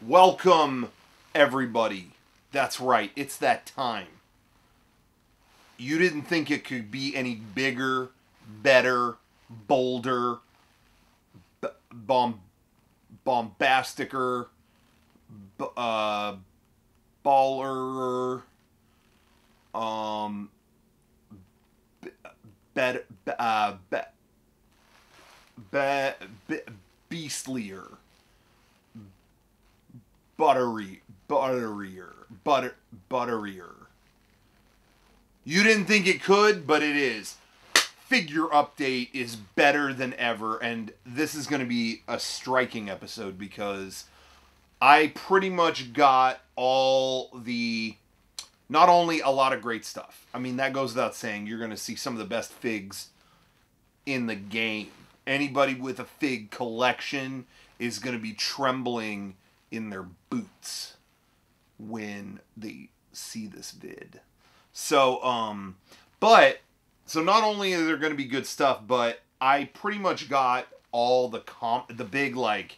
Welcome, everybody. That's right, it's that time. You didn't think it could be any bigger, better, bolder, bombasticer, baller, um, bet, be, be, be, beastlier, butterier. You didn't think it could, but it is. Figure Update is better than ever, and this is going to be a striking episode because I pretty much got all the... Not only a lot of great stuff. I mean, that goes without saying. You're going to see some of the best figs in the game. Anybody with a fig collection is going to be trembling in their boots when they see this vid. So not only are there going to be good stuff, but I pretty much got all the big, like,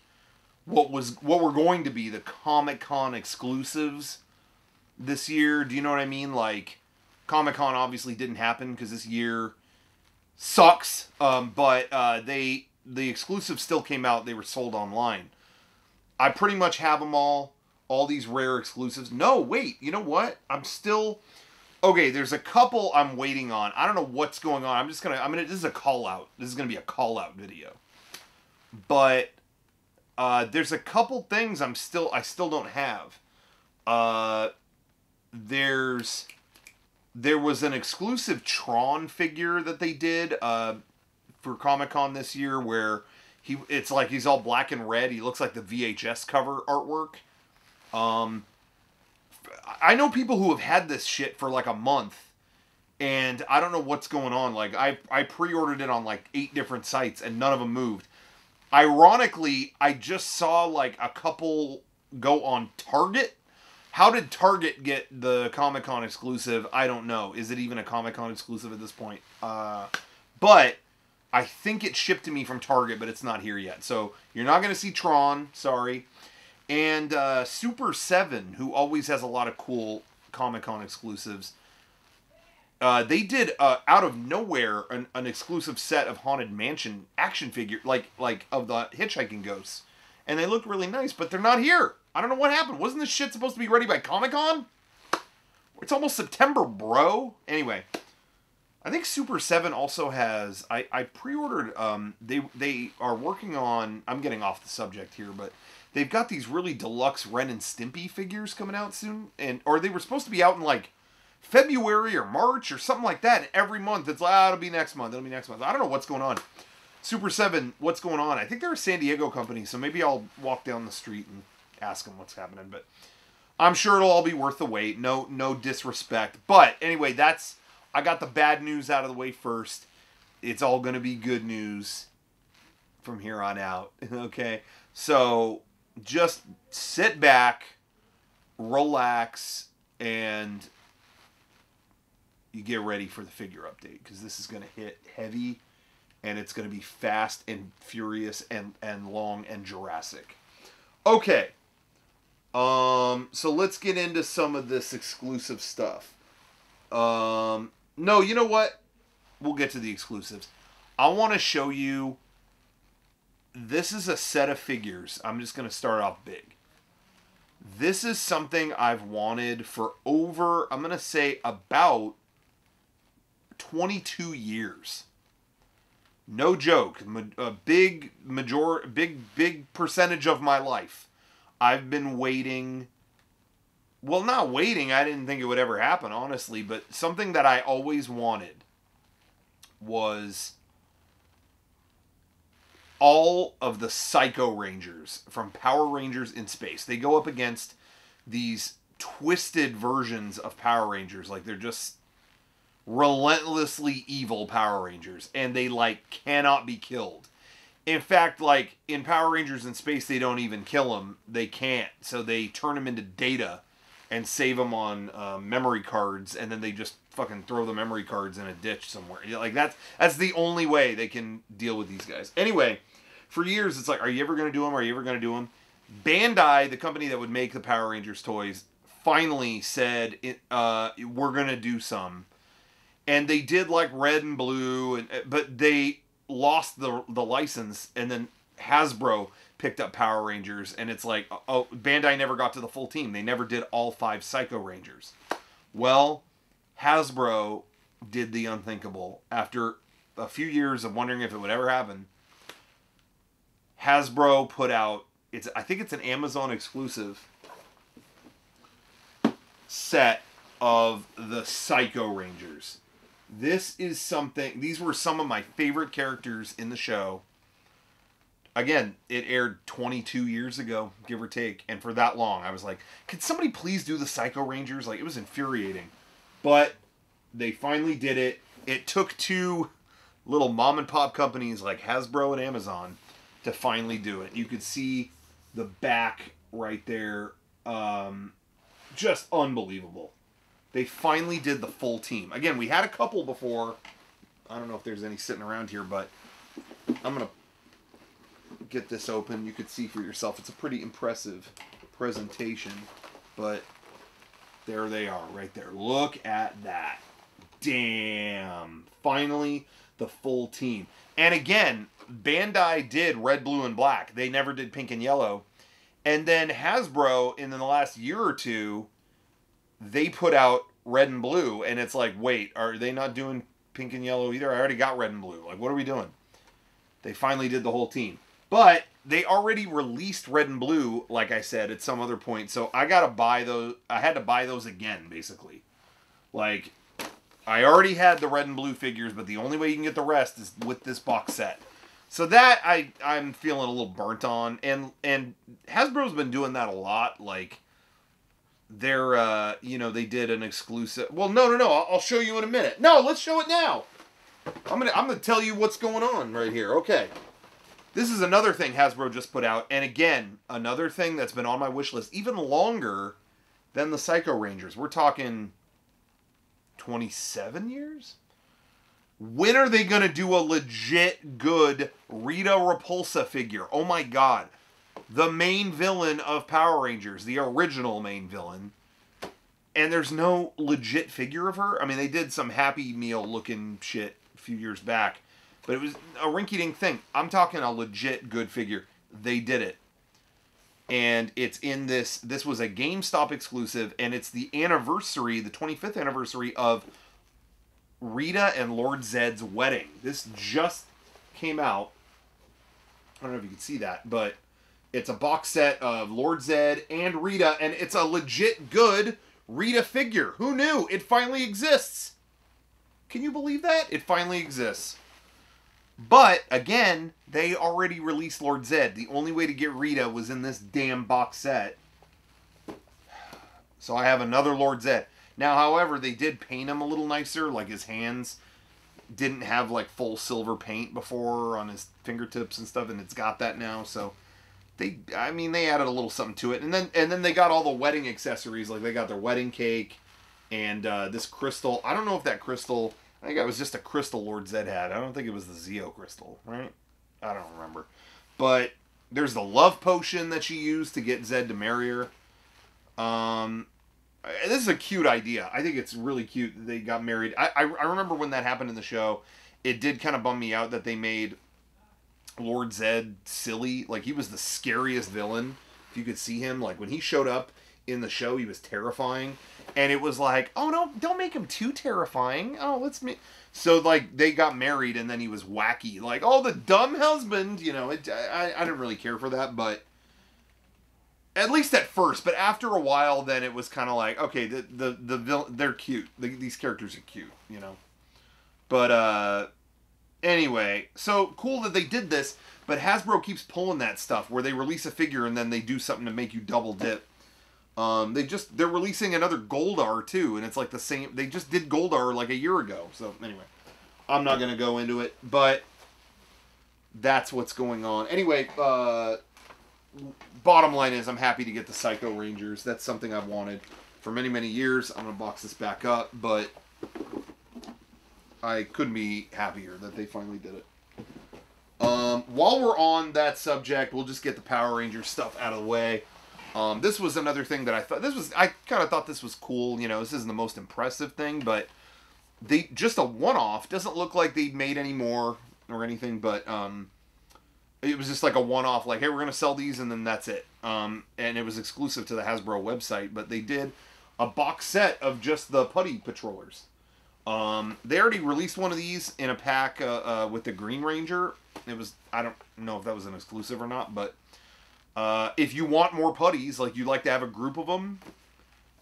what were going to be the Comic-Con exclusives this year. Do you know what I mean? Like, Comic-Con obviously didn't happen because this year sucks. But the exclusives still came out. They were sold online. I pretty much have them all these rare exclusives. No, wait, you know what? Okay, there's a couple I'm waiting on. I don't know what's going on. this is a call out. This is gonna be a call out video. But there's a couple things I still don't have. There was an exclusive Tron figure that they did for Comic-Con this year where it's like he's all black and red. He looks like the VHS cover artwork. I know people who have had this shit for like a month, and I don't know what's going on. Like, I pre-ordered it on like 8 different sites, and none of them moved. Ironically, I just saw like a couple go on Target. How did Target get the Comic-Con exclusive? I don't know. Is it even a Comic-Con exclusive at this point? But I think it shipped to me from Target, but it's not here yet. So you're not going to see Tron. Sorry. And Super 7, who always has a lot of cool Comic-Con exclusives, they did, out of nowhere, an exclusive set of Haunted Mansion action figure, like of the Hitchhiking Ghosts. And they look really nice, but they're not here. I don't know what happened. Wasn't this shit supposed to be ready by Comic-Con? It's almost September, bro. Anyway, I think Super 7 also has... I pre-ordered... They are working on... I'm getting off the subject here, but... They've got these really deluxe Ren and Stimpy figures coming out soon. Or they were supposed to be out in, like, February or March or something like that. And every month, it's like, it'll be next month. It'll be next month. I don't know what's going on. Super 7, what's going on? I think they're a San Diego company, so maybe I'll walk down the street and ask them what's happening. But I'm sure it'll all be worth the wait. No disrespect. But anyway, I got the bad news out of the way first. It's all going to be good news from here on out. Okay? So... just sit back, relax, and you get ready for the figure update, because this is going to hit heavy, and it's going to be fast and furious and long and Jurassic. Okay. So let's get into some of this exclusive stuff. No, you know what? We'll get to the exclusives. I want to show you... This is a set of figures. I'm just going to start off big. This is something I've wanted for over, I'm going to say, about 22 years. No joke. A big percentage of my life. I've been waiting. Well, not waiting. I didn't think it would ever happen, honestly. But something that I always wanted was... all of the Psycho Rangers from Power Rangers in Space. They go up against these twisted versions of Power Rangers. Like, they're just relentlessly evil Power Rangers. And they, like, cannot be killed. In fact, like, in Power Rangers in Space, they don't even kill them. They can't. So they turn them into data and save them on memory cards. And then they just fucking throw the memory cards in a ditch somewhere. Like, that's the only way they can deal with these guys. Anyway... for years, it's like, are you ever going to do them? Are you ever going to do them? Bandai, the company that would make the Power Rangers toys, finally said, we're going to do some. And they did like red and blue, but they lost the license, and then Hasbro picked up Power Rangers, and it's like, oh, Bandai never got to the full team. They never did all 5 Psycho Rangers. Well, Hasbro did the unthinkable. After a few years of wondering if it would ever happen, Hasbro put out, I think it's an Amazon exclusive set of the Psycho Rangers. This is something, these were some of my favorite characters in the show. Again, it aired 22 years ago, give or take, and for that long, I was like, could somebody please do the Psycho Rangers? Like, it was infuriating. But they finally did it. It took 2 little mom and pop companies like Hasbro and Amazon to finally do it. You could see the back right there. Just unbelievable. They finally did the full team. Again, we had a couple before. I don't know if there's any sitting around here, but I'm going to get this open. You could see for yourself. It's a pretty impressive presentation, but there they are right there. Look at that. Damn. Finally, the full team. And again, Bandai did red, blue, and black. They never did pink and yellow. And then Hasbro, in the last year or two, they put out red and blue, and it's like, wait, are they not doing pink and yellow either? I already got red and blue. Like, what are we doing? They finally did the whole team. But they already released red and blue, like I said, at some other point. So I got to buy those. I had to buy those again, basically. Like, I already had the red and blue figures, but the only way you can get the rest is with this box set. So that I'm feeling a little burnt on. And Hasbro's been doing that a lot. Like, they're, they did an exclusive. Well, no. I'll show you in a minute. No, let's show it now. I'm gonna tell you what's going on right here. Okay. This is another thing Hasbro just put out. And again, another thing that's been on my wish list even longer than the Psycho Rangers. We're talking 27 years? When are they going to do a legit good Rita Repulsa figure? Oh my god. The main villain of Power Rangers. The original main villain. And there's no legit figure of her? I mean, they did some Happy Meal looking shit a few years back. But it was a rinky-dink thing. I'm talking a legit good figure. They did it. And it's in this. This was a GameStop exclusive. And it's the anniversary, the 25th anniversary of Rita and Lord Zed's wedding. This just came out. I don't know if you can see that. But it's a box set of Lord Zed and Rita. And it's a legit good Rita figure. Who knew? It finally exists. Can you believe that? It finally exists. But, again, they already released Lord Zed. The only way to get Rita was in this damn box set. So I have another Lord Zed. Now, however, they did paint him a little nicer. Like, his hands didn't have, like, full silver paint before on his fingertips and stuff. And it's got that now. So, they added a little something to it. And then they got all the wedding accessories. Like, they got their wedding cake and this crystal. I don't know if that crystal... I think it was just a crystal Lord Zed had. I don't think it was the Zeo crystal, right? I don't remember. But there's the love potion that she used to get Zed to marry her. This is a cute idea. I think it's really cute that they got married. I remember when that happened in the show. It did kind of bum me out that they made Lord Zed silly. Like, he was the scariest villain. If you could see him, like, when he showed up in the show, he was terrifying. And it was like, oh no, don't make him too terrifying. Oh, so like they got married and then he was wacky. Like, oh, the dumb husband, I didn't really care for that, but at least at first. But after a while, then it was kind of like, okay, they're cute. These characters are cute, But anyway, so cool that they did this. But Hasbro keeps pulling that stuff where they release a figure and then they do something to make you double dip. They're releasing another Goldar too, and it's like the same. They just did Goldar like a year ago. So anyway, I'm not gonna go into it, but that's what's going on. Anyway, bottom line is I'm happy to get the Psycho Rangers. That's something I've wanted for many, many years. I'm gonna box this back up, but I couldn't be happier that they finally did it. While we're on that subject, we'll just get the Power Ranger stuff out of the way. This was another thing that I kind of thought this was cool. You know, this isn't the most impressive thing, but they just a one-off. Doesn't look like they made any more or anything, but it was just like a one-off. Like, hey, we're gonna sell these, and then that's it. And it was exclusive to the Hasbro website, but they did a box set of just the Putty Patrollers. They already released one of these in a pack with the Green Ranger. It was, I don't know if that was an exclusive or not, but if you want more putties, like you'd like to have a group of them,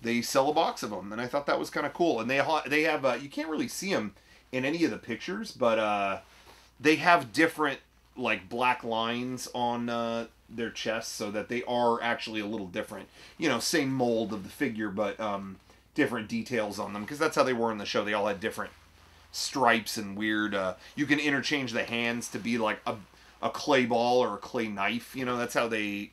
they sell a box of them, and I thought that was kind of cool. And they have you can't really see them in any of the pictures, but they have different like black lines on their chests, so that they are actually a little different. You know, same mold of the figure, but different details on them, because that's how they were in the show. They all had different stripes and weird. You can interchange the hands to be like a clay ball or a clay knife. You know, that's how they.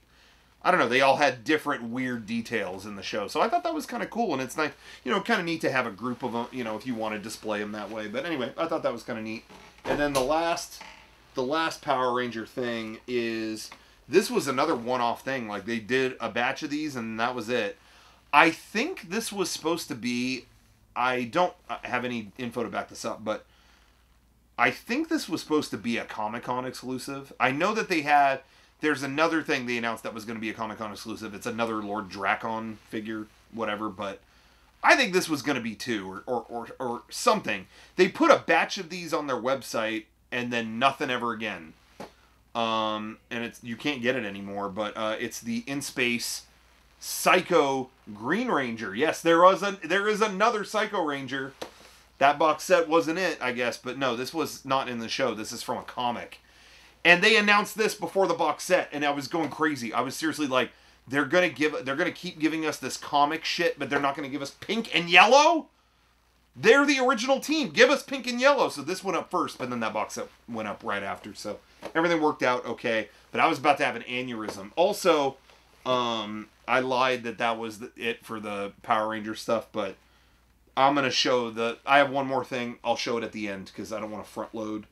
I don't know. They all had different weird details in the show, so I thought that was kind of cool, and it's nice. You know, kind of neat to have a group of them. You know, if you want to display them that way. But anyway, I thought that was kind of neat. And then the last Power Ranger thing is, this was another one-off thing. Like, they did a batch of these, and that was it. I think this was supposed to be, I don't have any info to back this up, but I think this was supposed to be a Comic-Con exclusive. I know that there's another thing they announced that was going to be a Comic-Con exclusive. It's another Lord Drakon figure, whatever, but I think this was going to be two or something. They put a batch of these on their website, and then nothing ever again. And you can't get it anymore, but it's the In Space Psycho Green Ranger. Yes, there is another Psycho Ranger. That box set wasn't it, I guess, but no, this was not in the show. This is from a comic. And they announced this before the box set, and I was going crazy. I was seriously like, they're gonna keep giving us this comic shit, but they're not gonna give us pink and yellow? They're the original team. Give us pink and yellow. So this went up first, but then that box set went up right after. So everything worked out okay. But I was about to have an aneurysm. Also, I lied that was it for the Power Ranger stuff, but I'm going to show I have one more thing. I'll show it at the end because I don't want to front load.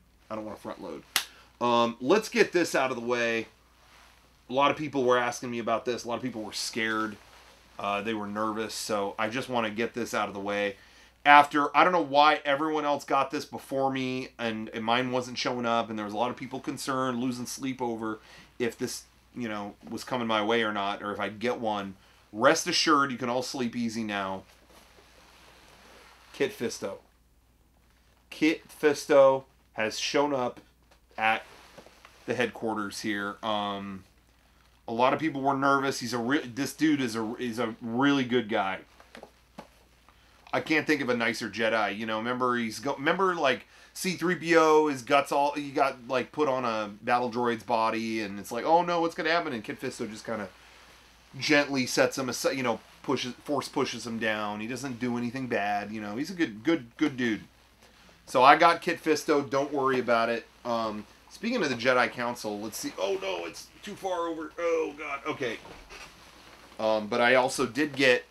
Let's get this out of the way. A lot of people were asking me about this. A lot of people were scared. They were nervous. So I just want to get this out of the way. After, I don't know why everyone else got this before me, and mine wasn't showing up, and there was a lot of people concerned, losing sleep over if this, you know, was coming my way or not, or if I'd get one. Rest assured, you can all sleep easy now. Kit Fisto. Kit Fisto has shown up at the headquarters here. A lot of people were nervous. This dude is a really good guy. I can't think of a nicer Jedi. You know, remember like C-3PO, his guts he got like put on a battle droid's body, and it's like, oh no, what's gonna happen? And Kit Fisto just kind of gently sets him aside, you know, force pushes him down. He doesn't do anything bad. You know, he's a good dude. So I got Kit Fisto. Don't worry about it. Speaking of the Jedi Council, let's see. Oh no, it's too far over. Oh god. Okay. But I also did get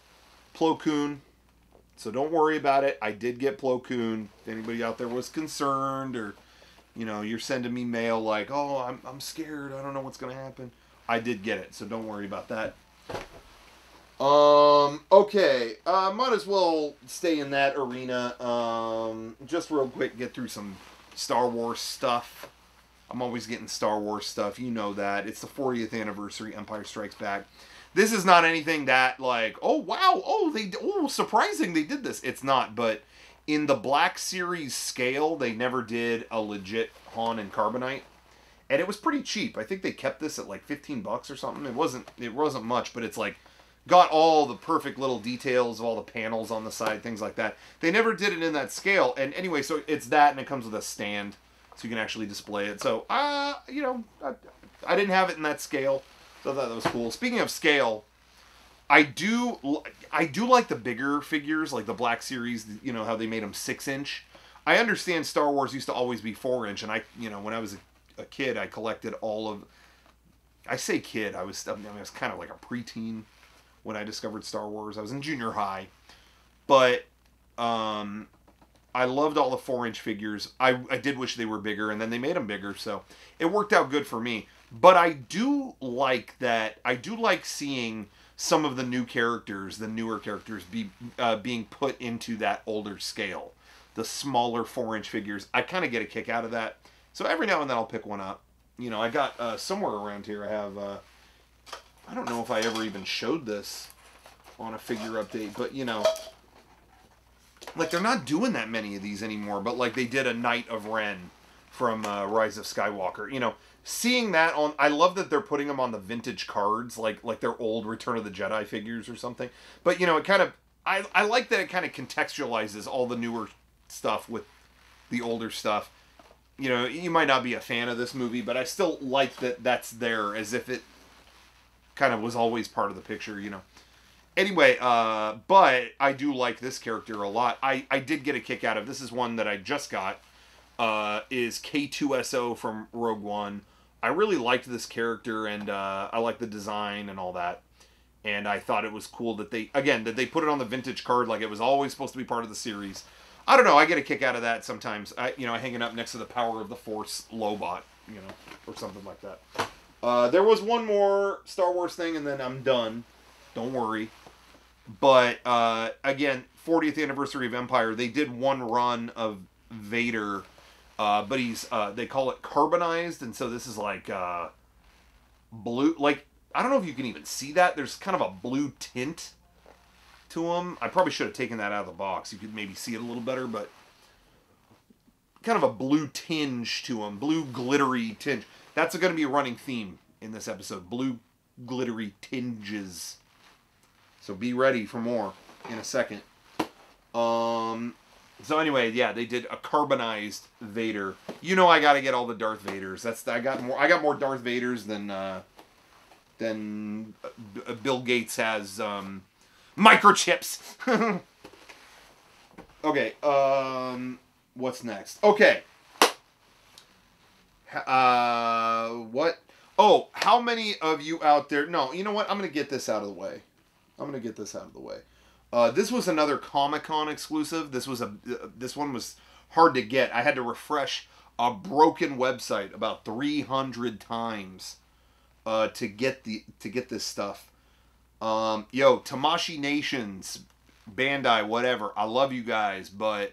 Plo Koon. So don't worry about it. I did get Plo Koon. If anybody out there was concerned, or, you know, you're sending me mail like, oh, I'm scared. I don't know what's going to happen. I did get it, so don't worry about that. Okay. Might as well stay in that arena. Just real quick, get through some Star Wars stuff. I'm always getting Star Wars stuff. You know that. It's the 40th anniversary, Empire Strikes Back. This is not anything that, like, oh, wow, surprising they did this. It's not, but in the Black Series scale, they never did a legit Han and Carbonite. And it was pretty cheap. I think they kept this at like $15 or something. It wasn't much, but it's like, got all the perfect little details of all the panels on the side, things like that. They never did it in that scale. And anyway, so it's that, and it comes with a stand, so you can actually display it. So, you know, I didn't have it in that scale. So I thought that was cool. Speaking of scale, I do like the bigger figures, like the Black Series, you know, how they made them 6-inch. I understand Star Wars used to always be 4-inch, and you know, when I was a kid, I collected all of, I say kid, I was kind of like a preteen when I discovered Star Wars. I was in junior high. But I loved all the 4-inch figures. I did wish they were bigger, and then they made them bigger, so it worked out good for me. But I do like that. I do like seeing some of the new characters, the newer characters, being put into that older scale, the smaller 4-inch figures. I kind of get a kick out of that. So every now and then I'll pick one up. You know, I got somewhere around here. I have. I don't know if I ever even showed this on a figure update, but you know, like they're not doing that many of these anymore. But like they did a Knight of Ren from Rise of Skywalker. You know, seeing that on, I love that they're putting them on the vintage cards, like their old Return of the Jedi figures or something. But you know, it kind of, I like that it kind of contextualizes all the newer stuff with the older stuff. You know, you might not be a fan of this movie, but I still like that that's there as if it kind of was always part of the picture, you know. Anyway, but I do like this character a lot. I did get a kick out of, this is one that I just got, is K2SO from Rogue One. I really liked this character, and I like the design and all that. And I thought it was cool that they put it on the vintage card like it was always supposed to be part of the series. I don't know, I get a kick out of that sometimes. Hanging up next to the Power of the Force Lobot, you know, or something like that. There was one more Star Wars thing, and then I'm done. Don't worry. But, again, 40th anniversary of Empire, they did one run of Vader, but he's, they call it carbonized, and so this is like, blue, like, I don't know if you can even see that. There's kind of a blue tint to him. I probably should have taken that out of the box. You could maybe see it a little better, but kind of a blue tinge to him. Blue glittery tinge. That's going to be a running theme in this episode. Blue glittery tinges. So be ready for more in a second. So anyway, yeah, they did a carbonized Vader. You know I got to get all the Darth Vaders. I got more Darth Vaders than Bill Gates has microchips. Okay, what's next? Okay. What? Oh, how many of you out there? No, you know what? I'm going to get this out of the way. This was another Comic-Con exclusive. This one was hard to get. I had to refresh a broken website about 300 times to get this stuff. Tamashii Nations, Bandai, whatever. I love you guys, but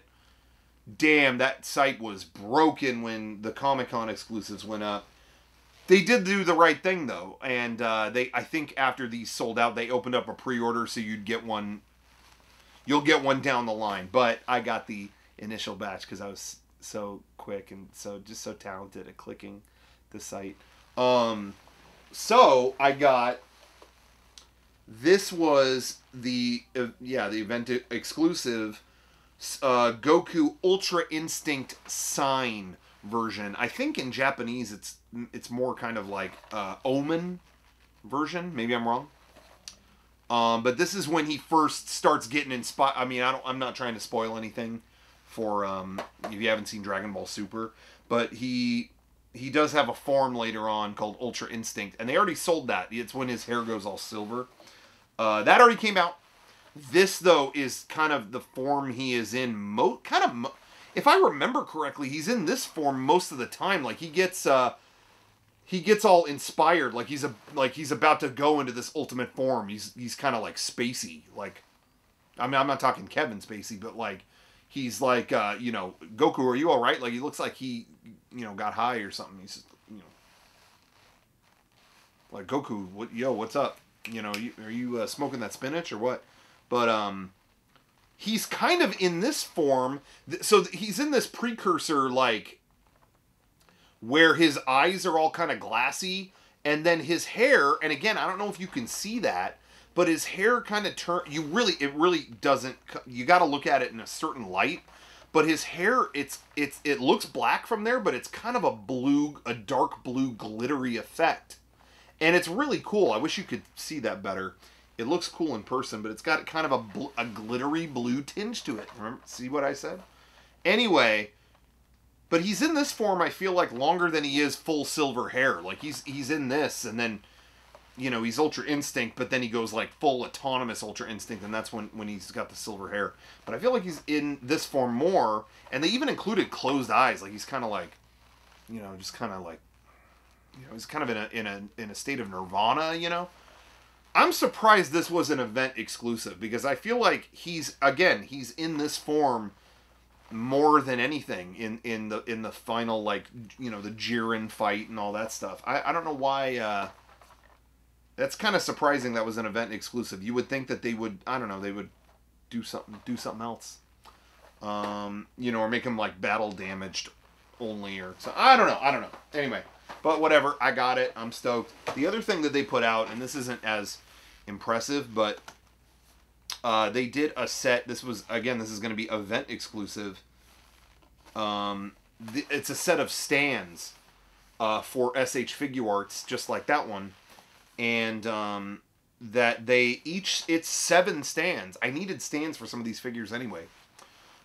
damn, that site was broken when the Comic-Con exclusives went up. They did do the right thing though, and I think after these sold out, they opened up a pre-order so you'd get one. You'll get one down the line, but I got the initial batch because I was so quick and so talented at clicking the site. So I got. This was the event exclusive Goku Ultra Instinct Sign version. I think in Japanese it's more kind of like Omen version. Maybe I'm wrong. But this is when he first starts getting inspired. I mean, I'm not trying to spoil anything for if you haven't seen Dragon Ball Super, but he does have a form later on called Ultra Instinct, and they already sold that. It's when his hair goes all silver. That already came out. This, though, is kind of the form he is in. If I remember correctly, he's in this form most of the time. Like, he gets all inspired. Like, he's about to go into this ultimate form. He's kind of like spacey. Like, I mean, I'm not talking Kevin Spacey, but like, he's like, Goku, are you all right? Like, he looks like he, got high or something. He's just, like, Goku, what's up? Are you smoking that spinach or what? But he's kind of in this form. So he's in this precursor, like, where his eyes are all kind of glassy, and then his hair. And again, I don't know if you can see that, but his hair kind of it really doesn't. You got to look at it in a certain light. But his hair, it looks black from there, but it's kind of a dark blue glittery effect. And it's really cool. I wish you could see that better. It looks cool in person, but it's got kind of a glittery blue tinge to it. Remember? See what I said? Anyway, but he's in this form, I feel like, longer than he is full silver hair. Like, he's in this, and then, you know, he's Ultra Instinct, but then he goes like full autonomous Ultra Instinct, and that's when he's got the silver hair. But I feel like he's in this form more, and they even included closed eyes. Like he's kind of like, you know, just kind of like, you know, he's kind of in a state of nirvana. You know, I'm surprised this was an event exclusive because I feel like he's in this form more than anything in the final, like, you know, the Jiren fight and all that stuff. I don't know why. That's kind of surprising that was an event exclusive. You would think that they would, I don't know, they would do something else. You know, or make him like battle damaged only or so. I don't know. Anyway, but whatever, I got it. I'm stoked. The other thing that they put out, and this isn't as impressive, but they did a set. This is going to be event exclusive. It's a set of stands for SH Figuarts, just like that one. And that they each, it's 7 stands. I needed stands for some of these figures anyway.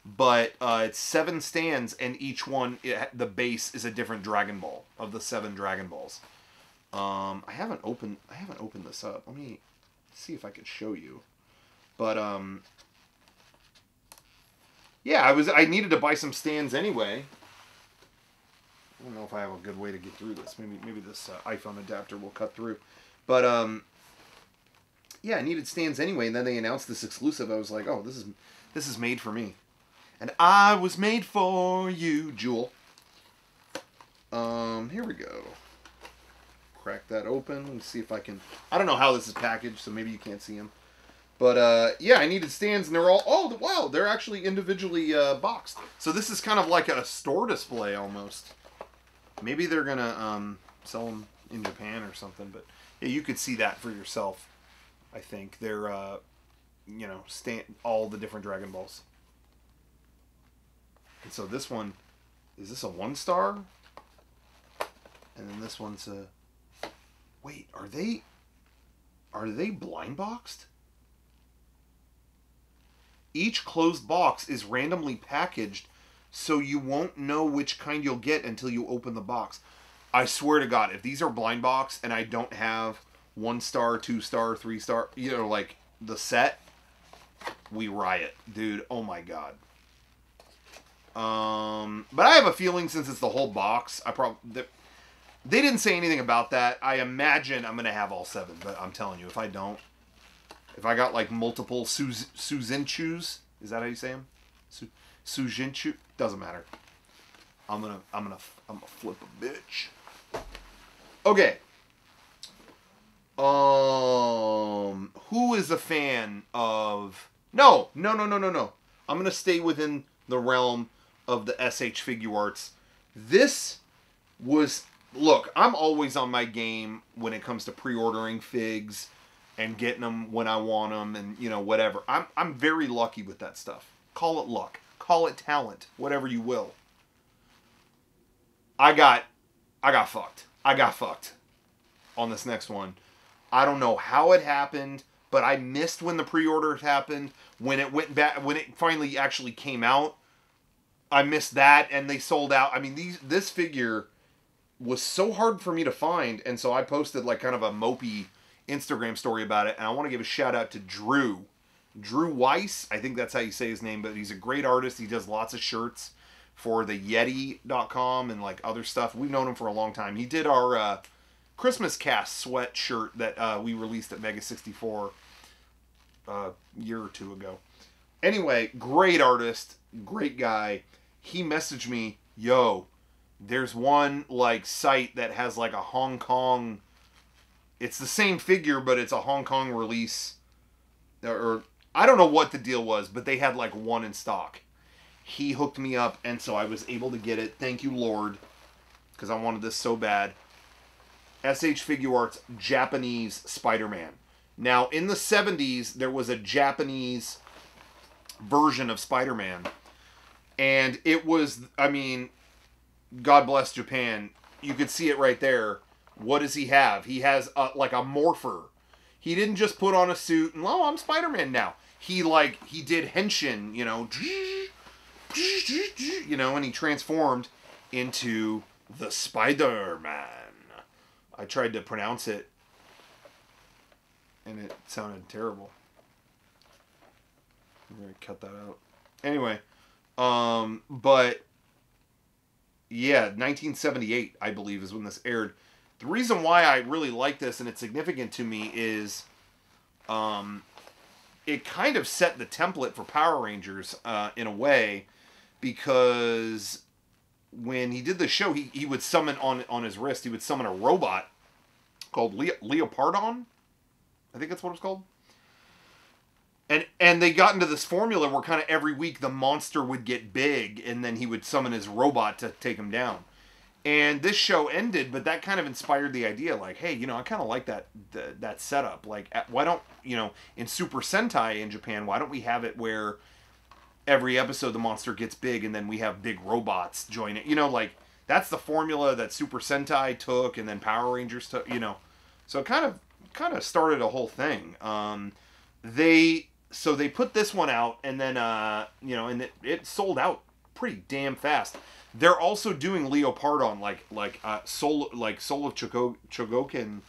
But it's 7 stands, and each one, the base is a different Dragon Ball of the 7 Dragon Balls. I haven't opened this up. Let me see if I can show you. But yeah, I needed to buy some stands anyway. I don't know if I have a good way to get through this. Maybe this iPhone adapter will cut through. But yeah, I needed stands anyway, and then they announced this exclusive. I was like, oh, this is made for me. And I was made for you, Jewel. Here we go. Crack that open. Let's see if I can. I don't know how this is packaged, so maybe you can't see them. But yeah, I needed stands, and they're all. Oh, wow! They're actually individually boxed. So this is kind of like a store display almost. Maybe they're gonna sell them in Japan or something. But yeah, you could see that for yourself. I think they're you know, all the different Dragon Balls. And so this one, is this a 1-star? And then this one's a... Wait, are they blind boxed? Each closed box is randomly packaged, so you won't know which kind you'll get until you open the box. I swear to God, if these are blind box and I don't have 1-star, 2-star, 3-star, you know, like the set, we riot, dude. Oh my God. But I have a feeling since it's the whole box, they didn't say anything about that. I imagine I'm gonna have all 7, but I'm telling you, if I don't, if I got like multiple Suzinchus, is that how you say them? Sujinchu, doesn't matter. I'm gonna flip a bitch. Okay. Who is a fan of? No. I'm gonna stay within the realm of the SH Figuarts. This was, look, I'm always on my game when it comes to pre-ordering figs and getting them when I want them, and you know, whatever. I'm very lucky with that stuff. Call it luck, call it talent, whatever you will. I got fucked. I got fucked on this next one. I don't know how it happened, but I missed when the pre-orders happened. When it went back, when it finally actually came out, I missed that, and they sold out. I mean, this figure was so hard for me to find, and so I posted like kind of a mopey Instagram story about it, and I want to give a shout out to Drew Weiss. I think that's how you say his name, but he's a great artist. He does lots of shirts for the Yeti.com and like other stuff. We've known him for a long time. He did our Christmas cast sweatshirt that we released at Mega 64 a year or two ago. Anyway, great artist, great guy. He messaged me, yo, there's one like site that has like a Hong Kong, it's the same figure, but it's a Hong Kong release. Or I don't know what the deal was, but they had like one in stock. He hooked me up, and so I was able to get it. Thank you, Lord, because I wanted this so bad. SH Figuarts Japanese Spider-Man. Now, in the 70s, there was a Japanese version of Spider-Man. And it was, I mean, God bless Japan. You could see it right there. What does he have? He has like a morpher. He didn't just put on a suit and, oh, I'm Spider-Man now. He did henshin, you know, and he transformed into the Spider-Man. I tried to pronounce it and it sounded terrible. I'm going to cut that out. Anyway, but yeah, 1978, I believe, is when this aired. The reason why I really like this and it's significant to me is it kind of set the template for Power Rangers in a way, because when he did the show, he would summon on his wrist, he would summon a robot called Leopardon. I think that's what it's called. And they got into this formula where kind of every week the monster would get big, and then he would summon his robot to take him down. And this show ended, but that kind of inspired the idea, like, hey, I kind of like that setup. Like, why don't, in Super Sentai in Japan, why don't we have it where every episode the monster gets big, and then we have big robots join it? Like, that's the formula that Super Sentai took, and then Power Rangers took, So it kind of started a whole thing. So they put this one out, and then, and it sold out pretty damn fast. They're also doing Leopardon, like Soul of Chogokin,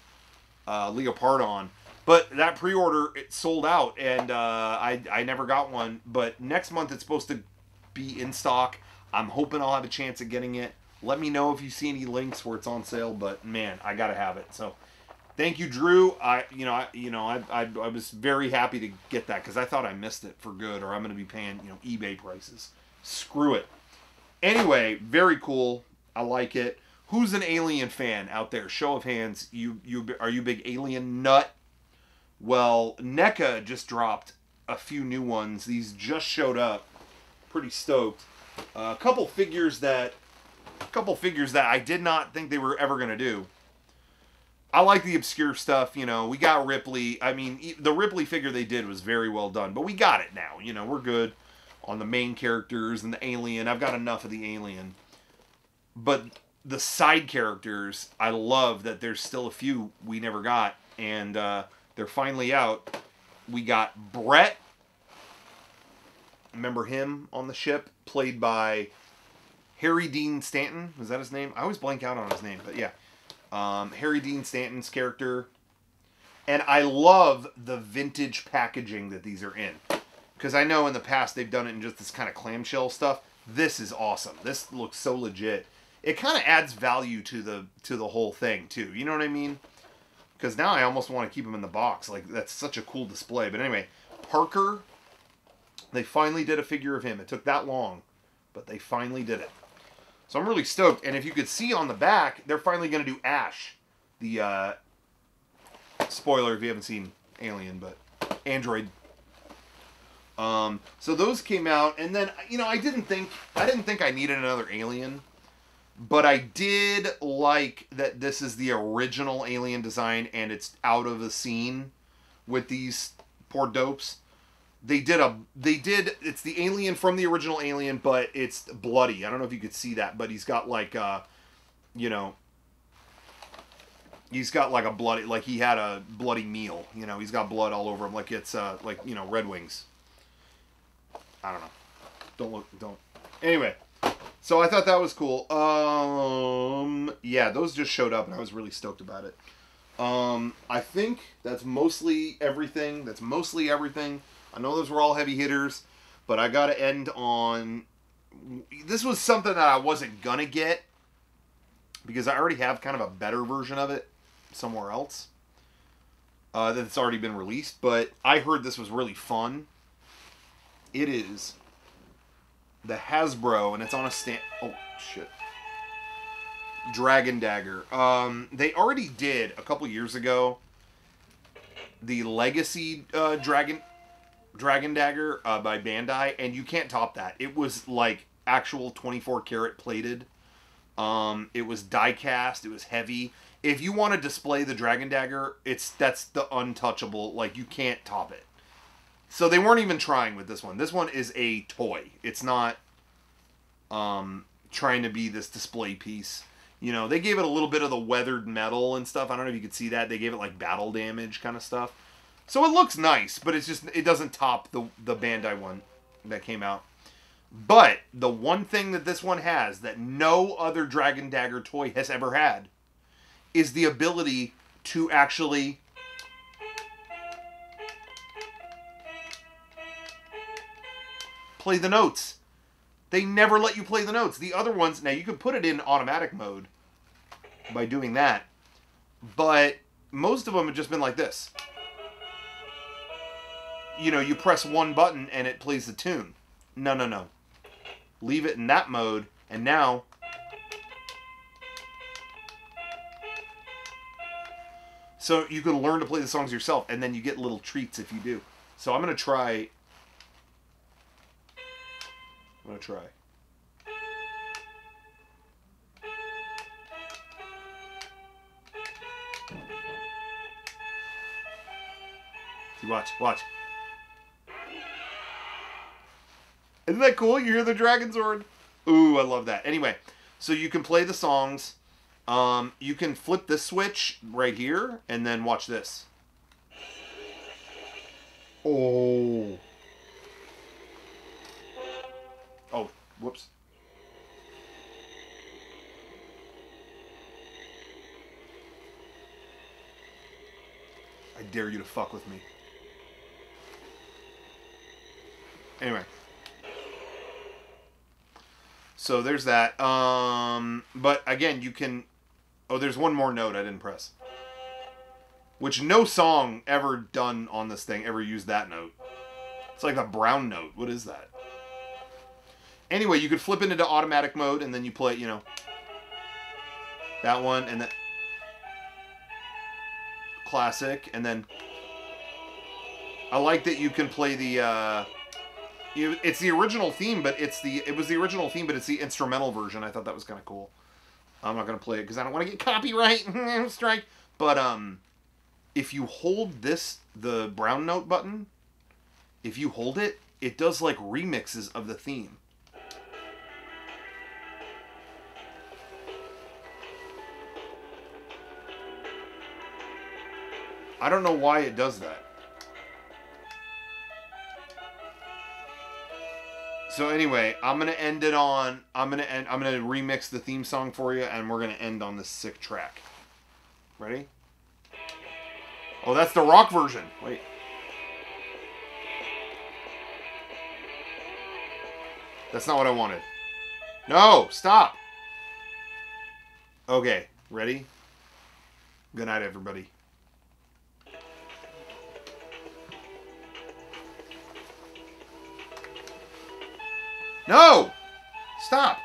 Leopardon. But that pre-order, it sold out, and I never got one. But next month it's supposed to be in stock. I'm hoping I'll have a chance at getting it. Let me know if you see any links where it's on sale. But man, I gotta have it. So thank you, Drew. I was very happy to get that because I thought I missed it for good, or I'm gonna be paying eBay prices. Screw it. Anyway, very cool. I like it. Who's an Alien fan out there? Show of hands. Are you a big Alien nut? Well, NECA just dropped a few new ones. These just showed up. Pretty stoked. A couple figures that I did not think they were ever gonna do. I like the obscure stuff. We got Ripley. I mean, the Ripley figure they did was very well done, but we got it now. We're good on the main characters and the Alien. I've got enough of the Alien. But the side characters, I love that there's still a few we never got, and they're finally out. We got Brett. Remember him on the ship? Played by Harry Dean Stanton. Was that his name? I always blank out on his name, but yeah. Harry Dean Stanton's character. And I love the vintage packaging that these are in. Because I know in the past they've done it in just this kind of clamshell stuff. This is awesome. This looks so legit. It kind of adds value to the whole thing, too. You know what I mean? Because now I almost want to keep them in the box. Like, that's such a cool display. But anyway, Parker, they finally did a figure of him. It took that long, but they finally did it. So I'm really stoked. And if you could see on the back, they're finally going to do Ash. The, spoiler if you haven't seen Alien, but Android. So those came out, and then, I didn't think I needed another Alien, but I did like that this is the original Alien design, and it's out of the scene with these poor dopes. It's the Alien from the original Alien, but it's bloody. I don't know if you could see that, but he's got like, he's got like a bloody, like he had a bloody meal, he's got blood all over him, like it's, Red Wings. I don't know. Don't. Anyway, so I thought that was cool. Yeah, those just showed up, and I was really stoked about it. I think that's mostly everything. I know those were all heavy hitters, but I got to end on... This was something that I wasn't going to get, because I already have kind of a better version of it somewhere else that's already been released, but I heard this was really fun. It is the Hasbro, and it's on a stand... Oh, shit. Dragon Dagger. They already did, a couple years ago, the Legacy Dragon Dagger by Bandai, and you can't top that. It was like actual 24 karat plated. It was die cast. It was heavy. If you want to display the Dragon Dagger, that's the untouchable. Like, you can't top it. So they weren't even trying with this one. This one is a toy. It's not trying to be this display piece. They gave it a little bit of the weathered metal and stuff. I don't know if you could see that. They gave it like battle damage kind of stuff. So it looks nice, but it doesn't top the Bandai one that came out. But the one thing that this one has that no other Dragon Dagger toy has ever had is the ability to actually play the notes. They never let you play the notes. The other ones, now you can put it in automatic mode by doing that, but most of them have just been like this. You know, you press one button and it plays the tune. No, no, no. Leave it in that mode, and now... So you can learn to play the songs yourself, and then you get little treats if you do. So I'm going to try... See, watch. Isn't that cool? You hear the dragon sword? Ooh, I love that. Anyway, so you can play the songs. You can flip this switch right here, and then watch this. Oh. Oh, whoops. I dare you to fuck with me. Anyway. So there's that. But again, you can... Oh, there's one more note I didn't press. Which no song ever done on this thing ever used that note. It's like a brown note. What is that? Anyway, you could flip it into automatic mode, and then you play, you know, that one, and then classic, and then I like that you can play the it's the original theme, but it was the original theme, but it's the instrumental version. I thought that was kind of cool. I'm not gonna play it because I don't want to get copyright strike. But if you hold the brown note button, if you hold it, it does like remixes of the theme. I don't know why it does that. So anyway, I'm gonna end it on. I'm gonna remix the theme song for you, and we're gonna end on this sick track. Ready? Oh, that's the rock version. Wait. That's not what I wanted. No, stop. Okay, ready? Good night, everybody. No! Stop!